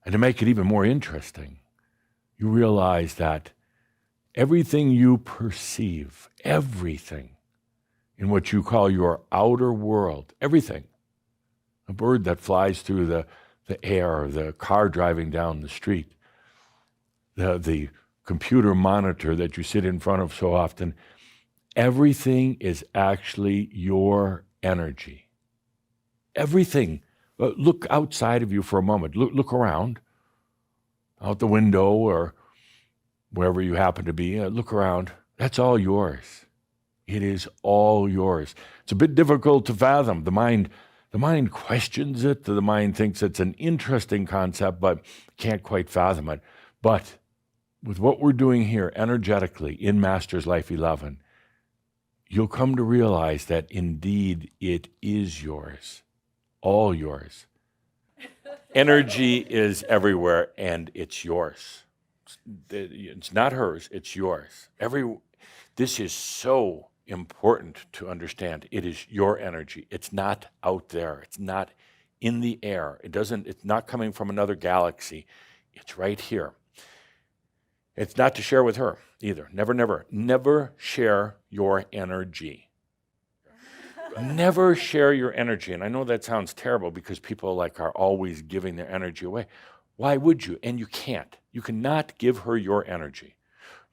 And to make it even more interesting, you realize that everything you perceive, everything in what you call your outer world, everything, a bird that flies through the air, the car driving down the street, the computer monitor that you sit in front of so often, everything is actually your energy. Everything. Look outside of you for a moment. Look around, out the window or wherever you happen to be. Look around. That's all yours. It is all yours. It's a bit difficult to fathom. The mind questions it. The mind thinks it's an interesting concept, but can't quite fathom it. But with what we're doing here energetically in Master's Life 11, you'll come to realize that indeed it is yours, all yours. Energy is everywhere and it's yours. It's not hers, it's yours. This is so important to understand. It is your energy. It's not out there. It's not in the air. It's not coming from another galaxy. It's right here. It's not to share with her either. Never share your energy. Never share your energy. And I know that sounds terrible because people are always giving their energy away. Why would you? And you can't. You cannot give her your energy.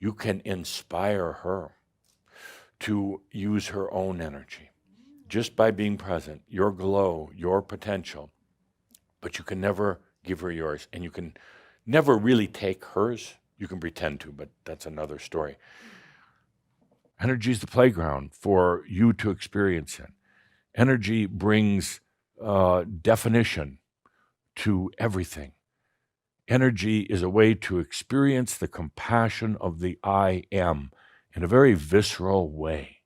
You can inspire her to use her own energy just by being present, your glow, your potential. But you can never give her yours, and you can never really take hers. You can pretend to, but that's another story. Energy is the playground for you to experience it. Energy brings definition to everything. Energy is a way to experience the compassion of the I am in a very visceral way.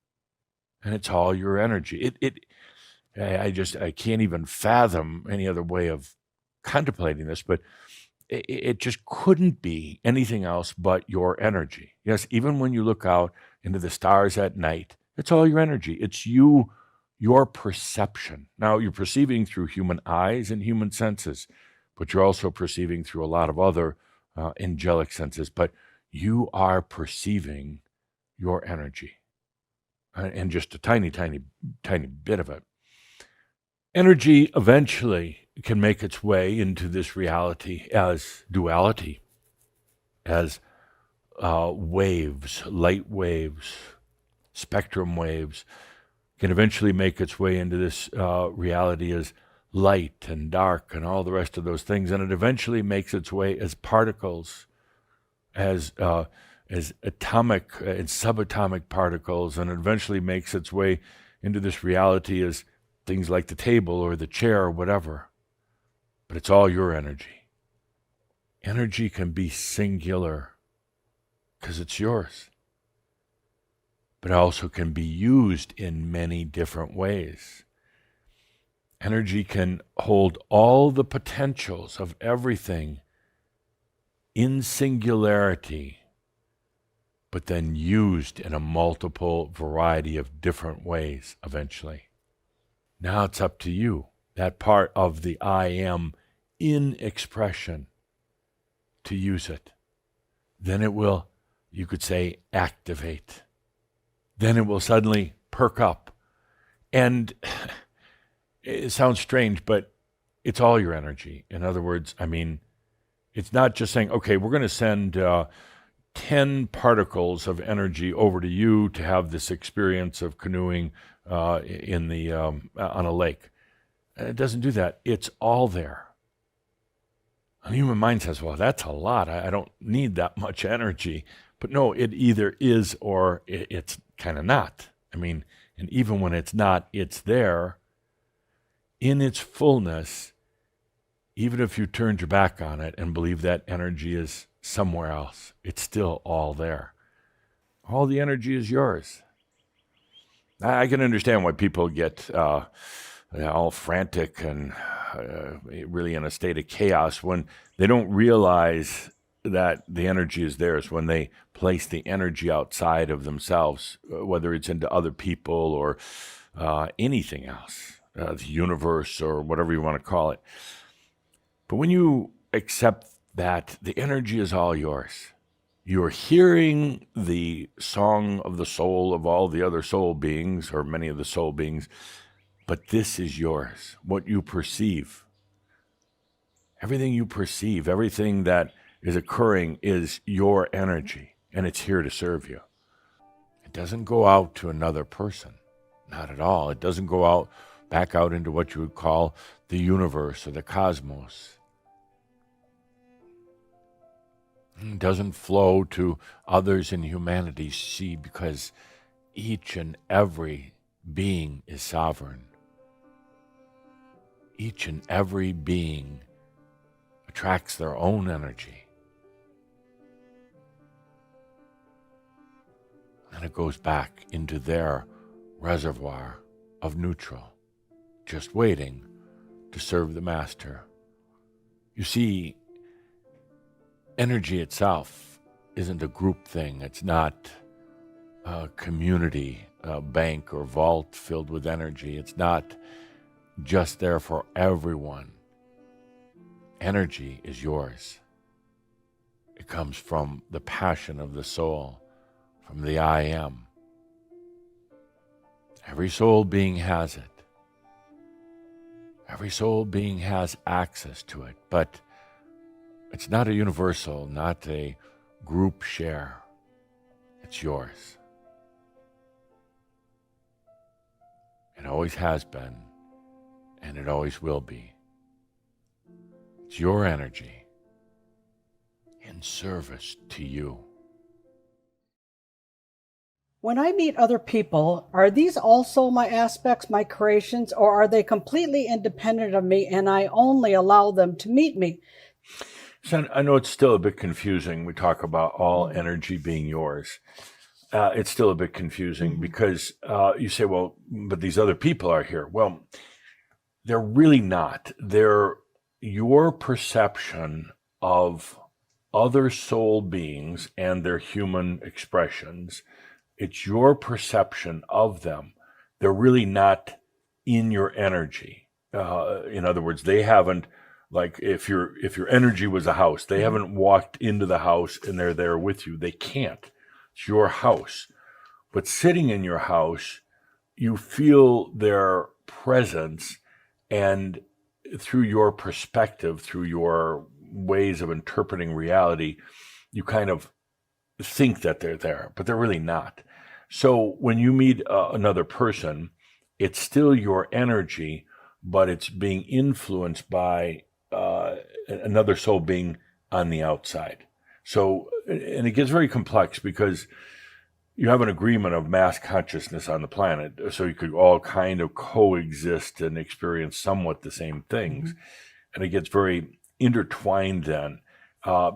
And it's all your energy. I can't even fathom any other way of contemplating this, but it just couldn't be anything else but your energy. Yes, even when you look out into the stars at night, it's all your energy. It's you, your perception. Now, you're perceiving through human eyes and human senses, but you're also perceiving through a lot of other angelic senses. But you are perceiving your energy, and just a tiny, tiny, tiny bit of it. Energy eventually can make its way into this reality as duality, as waves, light waves, spectrum waves, can eventually make its way into this reality as light and dark and all the rest of those things. And it eventually makes its way as particles, as atomic and subatomic particles, and it eventually makes its way into this reality as things like the table or the chair or whatever. But it's all your energy. Energy can be singular because it's yours, but it also can be used in many different ways. Energy can hold all the potentials of everything in singularity, but then used in a multiple variety of different ways eventually. Now it's up to you, that part of the I am in expression, to use it. Then it will, you could say, activate. Then it will suddenly perk up. And it sounds strange, but it's all your energy. In other words, it's not just saying, okay, we're going to send 10 particles of energy over to you to have this experience of canoeing on a lake. And it doesn't do that. It's all there. The human mind says, well, that's a lot. I don't need that much energy. But no, it either is or it's kind of not. And even when it's not, it's there in its fullness, even if you turned your back on it and believe that energy is somewhere else. It's still all there. All the energy is yours. I can understand why people get all frantic and really in a state of chaos when they don't realize that the energy is theirs, when they place the energy outside of themselves, whether it's into other people or anything else, the universe or whatever you want to call it. But when you accept that the energy is all yours. You're hearing the song of the soul of all the other soul beings, or many of the soul beings, but this is yours. What you perceive, everything you perceive, everything that is occurring is your energy, and it's here to serve you. It doesn't go out to another person, not at all. It doesn't go out, back out into what you would call the universe or the cosmos. It doesn't flow to others in humanity, see, because each and every being is sovereign. Each and every being attracts their own energy. And it goes back into their reservoir of neutral, just waiting to serve the master. You see, energy itself isn't a group thing. It's not a community, a bank or vault filled with energy. It's not just there for everyone. Energy is yours. It comes from the passion of the soul, from the I am. Every soul being has it. Every soul being has access to it, but it's not a universal, not a group share. It's yours. It always has been, and it always will be. It's your energy in service to you. When I meet other people, are these also my aspects, my creations, or are they completely independent of me and I only allow them to meet me? So I know it's still a bit confusing. We talk about all energy being yours. It's still a bit confusing because you say, well, but these other people are here. Well, they're really not. They're your perception of other soul beings and their human expressions. It's your perception of them. They're really not in your energy. In other words, they haven't, like if your energy was a house, they haven't walked into the house and they're there with you. They can't. It's your house. But sitting in your house, you feel their presence, and through your perspective, through your ways of interpreting reality, you kind of think that they're there, but they're really not. So when you meet another person, it's still your energy, but it's being influenced by another soul being on the outside. So, and it gets very complex because you have an agreement of mass consciousness on the planet, so you could all kind of coexist and experience somewhat the same things. And it gets very intertwined then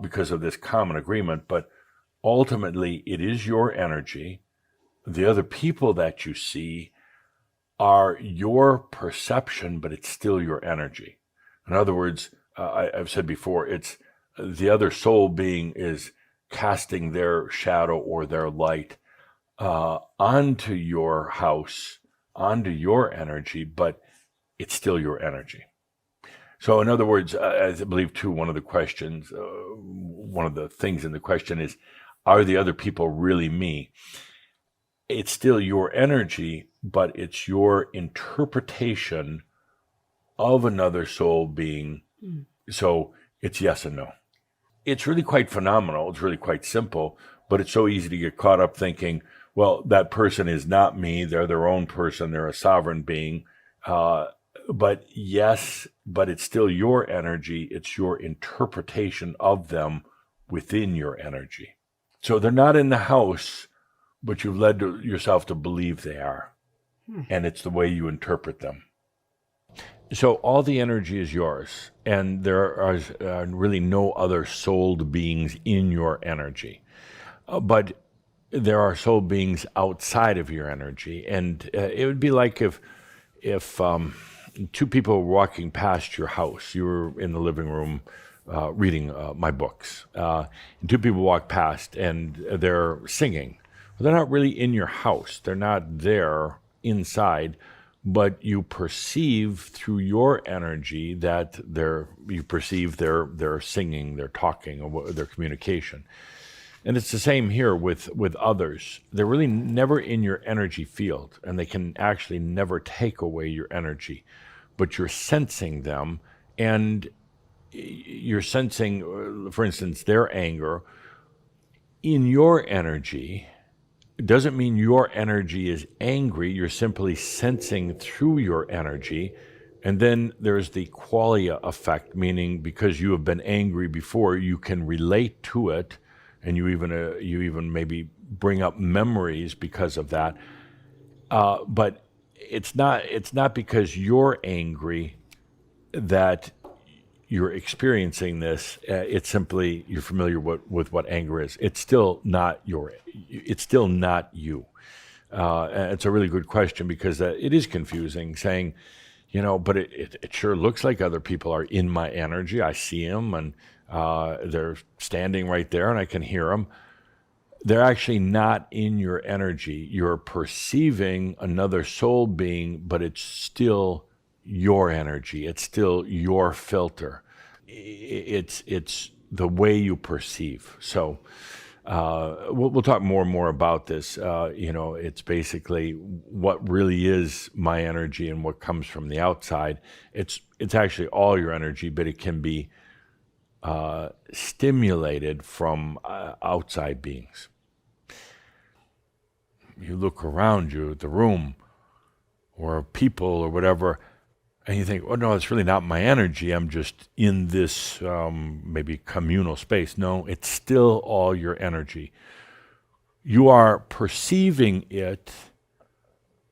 because of this common agreement. But ultimately, it is your energy. The other people that you see are your perception, but it's still your energy. In other words, I've said before, it's the other soul being is casting their shadow or their light onto your house, onto your energy, but it's still your energy. So in other words, I believe too, one of the questions, one of the things in the question is, are the other people really me? It's still your energy, but it's your interpretation of another soul being. So it's yes and no. It's really quite phenomenal. It's really quite simple, but it's so easy to get caught up thinking, well, that person is not me. They're their own person. They're a sovereign being. But yes, but it's still your energy. It's your interpretation of them within your energy. So they're not in the house, but you've led yourself to believe they are. And it's the way you interpret them. So all the energy is yours, and there are really no other souled beings in your energy. But there are soul beings outside of your energy, and it would be like if two people were walking past your house. You were in the living room reading my books, and two people walk past, and they're singing. Well, they're not really in your house. They're not there inside, but you perceive through your energy that you perceive their singing, their talking, or their communication. And it's the same here with others. They're really never in your energy field, and they can actually never take away your energy, but you're sensing them, and you're sensing, for instance, their anger in your energy. It doesn't mean your energy is angry. You're simply sensing through your energy. And then there's the qualia effect, meaning because you have been angry before, you can relate to it, and you even maybe bring up memories because of that. But it's not because you're angry that you're experiencing this. It's simply you're familiar with what anger is. It's still not you. It's a really good question, because it is confusing saying, but it sure looks like other people are in my energy. I see them, and they're standing right there, and I can hear them. They're actually not in your energy. You're perceiving another soul being, but it's still your energy. It's still your filter. It's the way you perceive. So we'll talk more and more about this. It's basically what really is my energy and what comes from the outside. It's actually all your energy, but it can be stimulated from outside beings. You look around you at the room or people or whatever, and you think, oh no, it's really not my energy. I'm just in this maybe communal space. No, it's still all your energy. You are perceiving it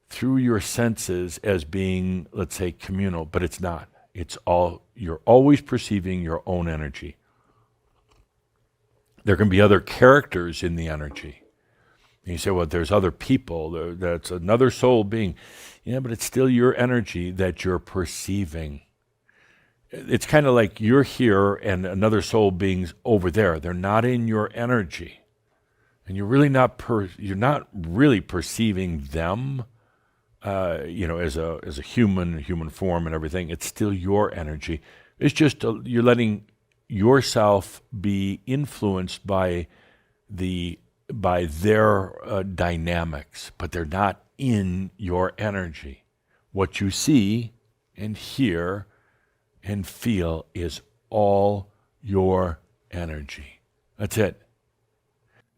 through your senses as being, let's say, communal, but it's not. You're always perceiving your own energy. There can be other characters in the energy. And you say, well, there's other people, that's another soul being. Yeah, but it's still your energy that you're perceiving. It's kind of like you're here and another soul being's over there. They're not in your energy. And you're really not really perceiving them, as a human form and everything. It's still your energy. It's just you're letting yourself be influenced by their dynamics, but they're not in your energy. What you see and hear and feel is all your energy. That's it.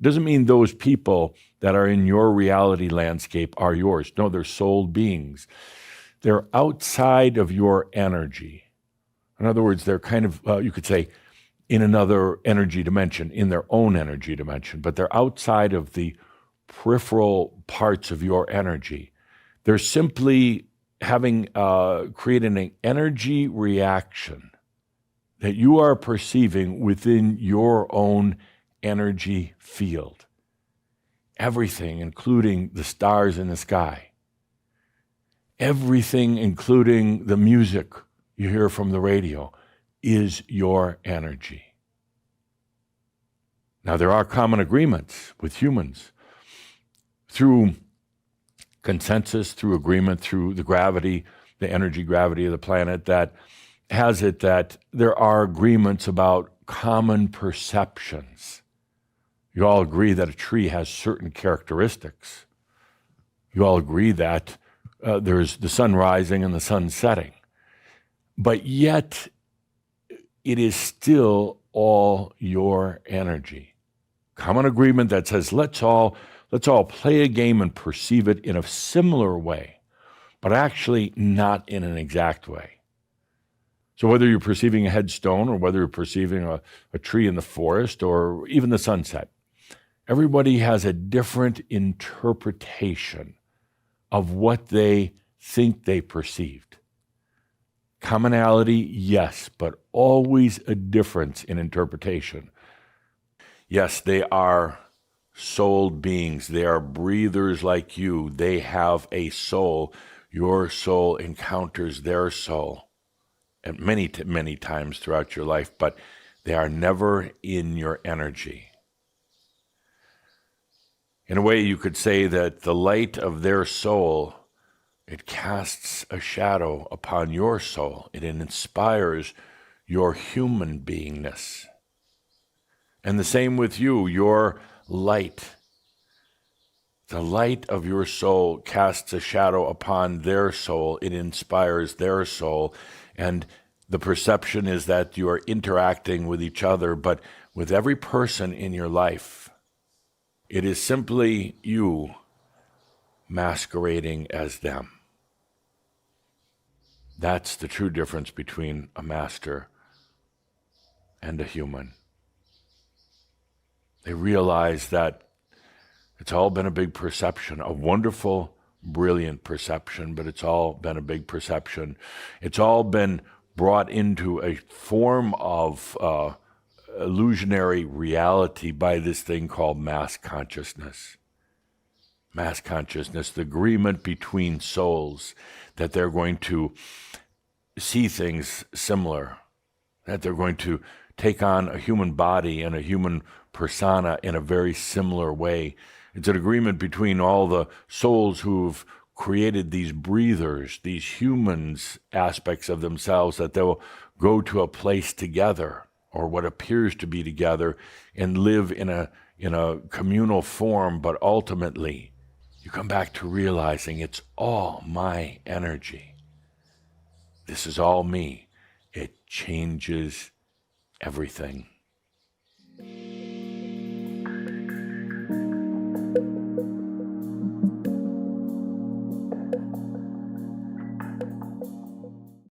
Doesn't mean those people that are in your reality landscape are yours. No, they're soul beings. They're outside of your energy. In other words, they're kind of, you could say, in another energy dimension, in their own energy dimension, but they're outside of the peripheral parts of your energy. They're simply creating an energy reaction that you are perceiving within your own energy field. Everything, including the stars in the sky. Everything, including the music you hear from the radio, is your energy. Now, there are common agreements with humans through consensus, through agreement, through the gravity, the energy gravity of the planet, that has it that there are agreements about common perceptions. You all agree that a tree has certain characteristics. You all agree that there's the sun rising and the sun setting. But yet, it is still all your energy. Common agreement that says, let's all play a game and perceive it in a similar way, but actually not in an exact way. So whether you're perceiving a headstone or whether you're perceiving a tree in the forest or even the sunset, everybody has a different interpretation of what they think they perceived. Commonality, yes, but always a difference in interpretation. Yes, they are soul beings. They are breathers like you. They have a soul. Your soul encounters their soul at many times throughout your life, but they are never in your energy. In a way, you could say that the light of their soul It casts a shadow upon your soul. It inspires your human beingness. And the same with you, your light. The light of your soul casts a shadow upon their soul. It inspires their soul. And the perception is that you are interacting with each other, but with every person in your life, it is simply you masquerading as them. That's the true difference between a master and a human. They realize that it's all been a big perception, a wonderful, brilliant perception, but it's all been a big perception. It's all been brought into a form of illusionary reality by this thing called mass consciousness. Mass consciousness, the agreement between souls that they're going to see things similar, that they're going to take on a human body and a human persona in a very similar way. It's an agreement between all the souls who've created these breathers, these humans aspects of themselves, that they'll go to a place together, or what appears to be together, and live in a communal form, but ultimately you come back to realizing it's all my energy. This is all me. It changes everything.